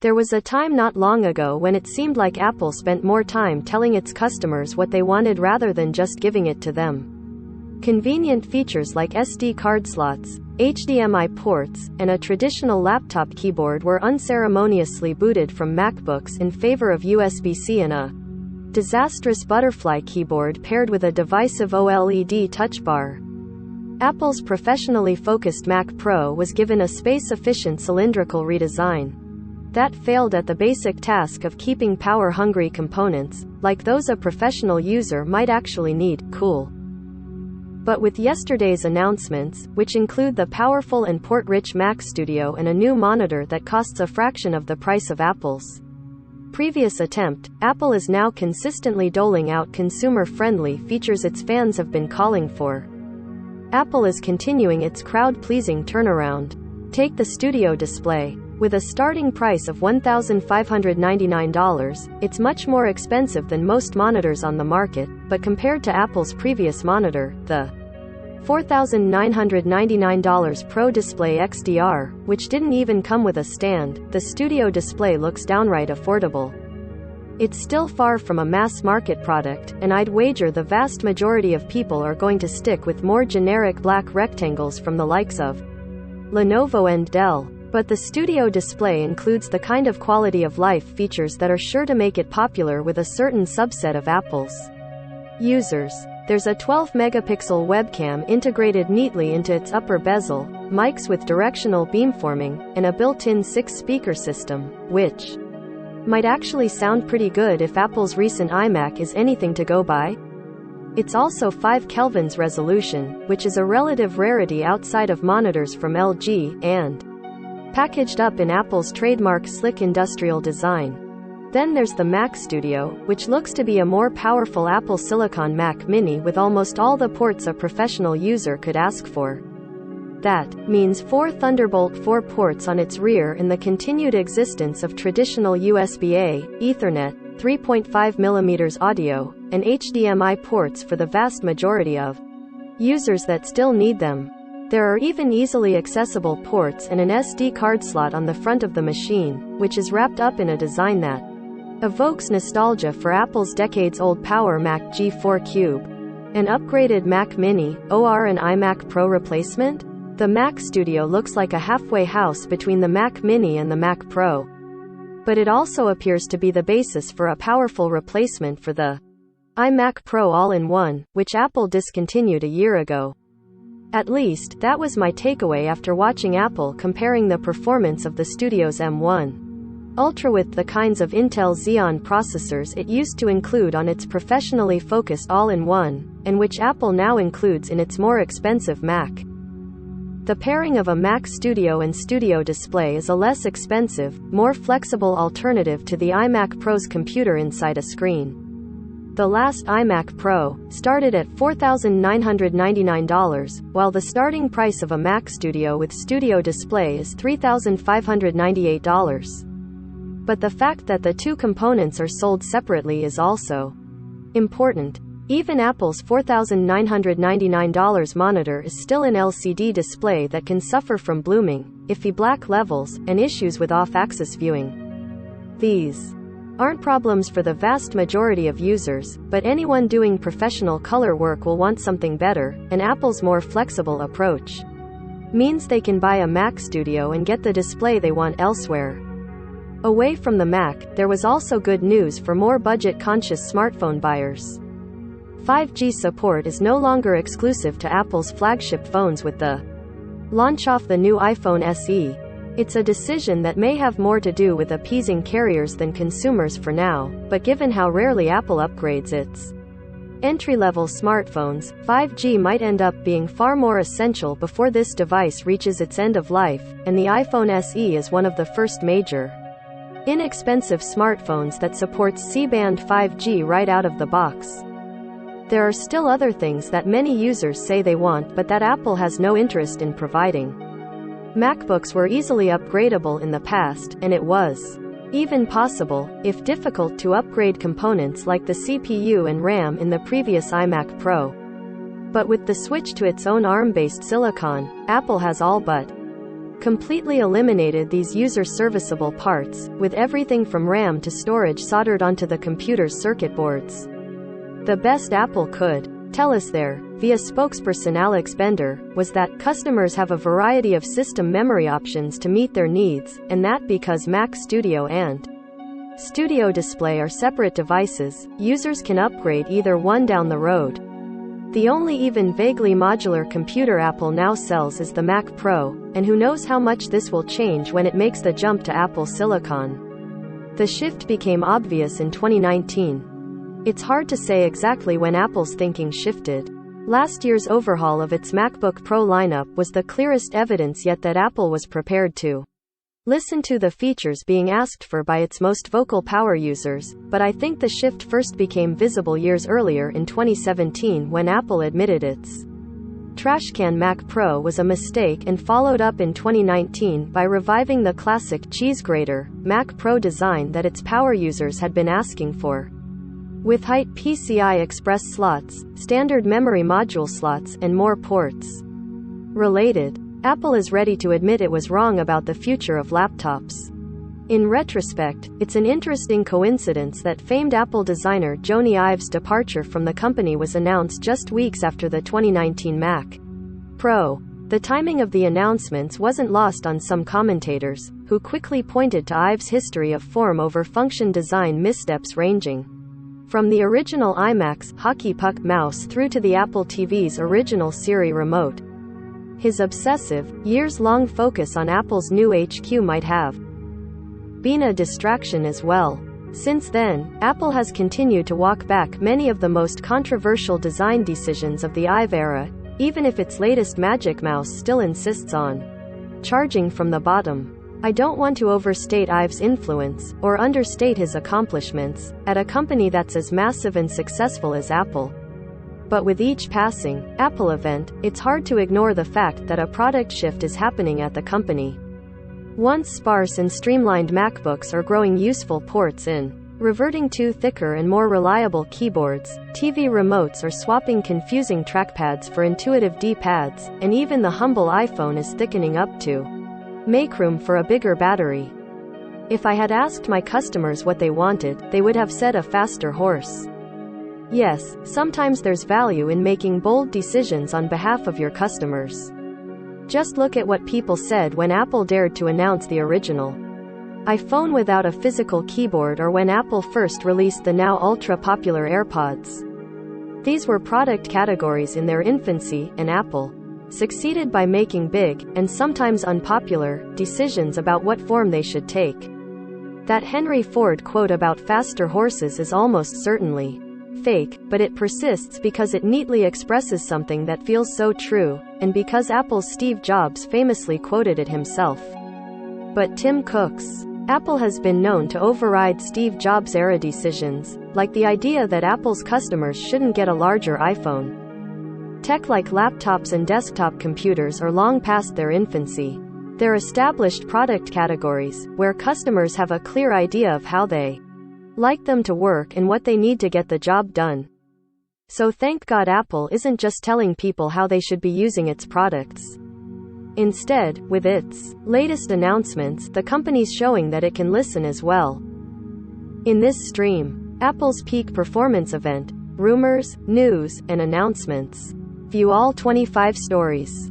There was a time not long ago when it seemed like Apple spent more time telling its customers what they wanted rather than just giving it to them. Convenient features like SD card slots, HDMI ports, and a traditional laptop keyboard were unceremoniously booted from MacBooks in favor of USB-C and a disastrous butterfly keyboard paired with a divisive OLED touch bar. Apple's professionally focused Mac Pro was given a space-efficient cylindrical redesign that failed at the basic task of keeping power-hungry components, like those a professional user might actually need, cool. But with yesterday's announcements, which include the powerful and port-rich Mac Studio and a new monitor that costs a fraction of the price of Apple's previous attempt, Apple is now consistently doling out consumer-friendly features its fans have been calling for. Apple is continuing its crowd-pleasing turnaround. Take the Studio display. With a starting price of $1,599, it's much more expensive than most monitors on the market, but compared to Apple's previous monitor, the $4,999 Pro Display XDR, which didn't even come with a stand, the Studio display looks downright affordable. It's still far from a mass-market product, and I'd wager the vast majority of people are going to stick with more generic black rectangles from the likes of Lenovo and Dell. But the Studio display includes the kind of quality-of-life features that are sure to make it popular with a certain subset of Apple's users. There's a 12-megapixel webcam integrated neatly into its upper bezel, mics with directional beamforming, and a built-in 6-speaker system, which might actually sound pretty good if Apple's recent iMac is anything to go by. It's also 5 kelvins resolution, which is a relative rarity outside of monitors from LG, and packaged up in Apple's trademark slick industrial design. Then there's the Mac Studio, which looks to be a more powerful Apple Silicon Mac Mini with almost all the ports a professional user could ask for. That means 4 Thunderbolt 4 ports on its rear and the continued existence of traditional USB-A, Ethernet, 3.5mm audio, and HDMI ports for the vast majority of users that still need them. There are even easily accessible ports and an SD card slot on the front of the machine, which is wrapped up in a design that evokes nostalgia for Apple's decades-old Power Mac G4 Cube. An upgraded Mac Mini, OR and iMac Pro replacement? The Mac Studio looks like a halfway house between the Mac Mini and the Mac Pro. But it also appears to be the basis for a powerful replacement for the iMac Pro all-in-one, which Apple discontinued a year ago. At least, that was my takeaway after watching Apple comparing the performance of the Studio's M1 Ultra with the kinds of Intel Xeon processors it used to include on its professionally focused all-in-one, and which Apple now includes in its more expensive Mac. The pairing of a Mac Studio and Studio display is a less expensive, more flexible alternative to the iMac Pro's computer inside a screen. The last iMac Pro started at $4,999, while the starting price of a Mac Studio with Studio display is $3,598. But the fact that the two components are sold separately is also important. Even Apple's $4,999 monitor is still an LCD display that can suffer from blooming, iffy black levels, and issues with off-axis viewing. These aren't problems for the vast majority of users, but anyone doing professional color work will want something better, and Apple's more flexible approach means they can buy a Mac Studio and get the display they want elsewhere. Away from the Mac, there was also good news for more budget-conscious smartphone buyers. 5G support is no longer exclusive to Apple's flagship phones with the launch of the new iPhone SE. It's a decision that may have more to do with appeasing carriers than consumers for now, but given how rarely Apple upgrades its entry-level smartphones, 5G might end up being far more essential before this device reaches its end of life, and the iPhone SE is one of the first major inexpensive smartphones that supports C-band 5G right out of the box. There are still other things that many users say they want but that Apple has no interest in providing. MacBooks were easily upgradable in the past, and it was even possible, if difficult, to upgrade components like the CPU and RAM in the previous iMac Pro. But with the switch to its own ARM-based silicon, Apple has all but completely eliminated these user-serviceable parts, with everything from RAM to storage soldered onto the computer's circuit boards. The best Apple could tell us there, via spokesperson Alex Bender, was that customers have a variety of system memory options to meet their needs, and that because Mac Studio and Studio Display are separate devices, users can upgrade either one down the road. The only even vaguely modular computer Apple now sells is the Mac Pro, and who knows how much this will change when it makes the jump to Apple Silicon. The shift became obvious in 2019. It's hard to say exactly when Apple's thinking shifted. Last year's overhaul of its MacBook Pro lineup was the clearest evidence yet that Apple was prepared to listen to the features being asked for by its most vocal power users, but I think the shift first became visible years earlier in 2017 when Apple admitted its Trashcan Mac Pro was a mistake and followed up in 2019 by reviving the classic cheese grater Mac Pro design that its power users had been asking for. With height PCI Express slots, standard memory module slots, and more ports. Related, Apple is ready to admit it was wrong about the future of laptops. In retrospect, it's an interesting coincidence that famed Apple designer Jony Ive's departure from the company was announced just weeks after the 2019 Mac Pro. The timing of the announcements wasn't lost on some commentators, who quickly pointed to Ive's history of form over function design missteps ranging from the original iMac's hockey puck mouse through to the Apple TV's original Siri remote. His obsessive, years-long focus on Apple's new HQ might have been a distraction as well. Since then, Apple has continued to walk back many of the most controversial design decisions of the Ive era, even if its latest Magic Mouse still insists on charging from the bottom. I don't want to overstate Ive's influence, or understate his accomplishments, at a company that's as massive and successful as Apple. But with each passing Apple event, it's hard to ignore the fact that a product shift is happening at the company. Once sparse and streamlined MacBooks are growing useful ports in, reverting to thicker and more reliable keyboards, TV remotes are swapping confusing trackpads for intuitive D-pads, and even the humble iPhone is thickening up to make room for a bigger battery. If I had asked my customers what they wanted, they would have said a faster horse. Yes, sometimes there's value in making bold decisions on behalf of your customers. Just look at what people said when Apple dared to announce the original iPhone without a physical keyboard, or when Apple first released the now ultra-popular AirPods. These were product categories in their infancy, and Apple succeeded by making big, and sometimes unpopular, decisions about what form they should take. That Henry Ford quote about faster horses is almost certainly fake, but it persists because it neatly expresses something that feels so true, and because Apple's Steve Jobs famously quoted it himself. But Tim Cook's Apple has been known to override Steve Jobs-era decisions, like the idea that Apple's customers shouldn't get a larger iPhone. Tech like laptops and desktop computers are long past their infancy. They're established product categories, where customers have a clear idea of how they like them to work and what they need to get the job done. So thank God Apple isn't just telling people how they should be using its products. Instead, with its latest announcements, the company's showing that it can listen as well. In this stream, Apple's peak performance event, rumors, news, and announcements. View all 25 stories.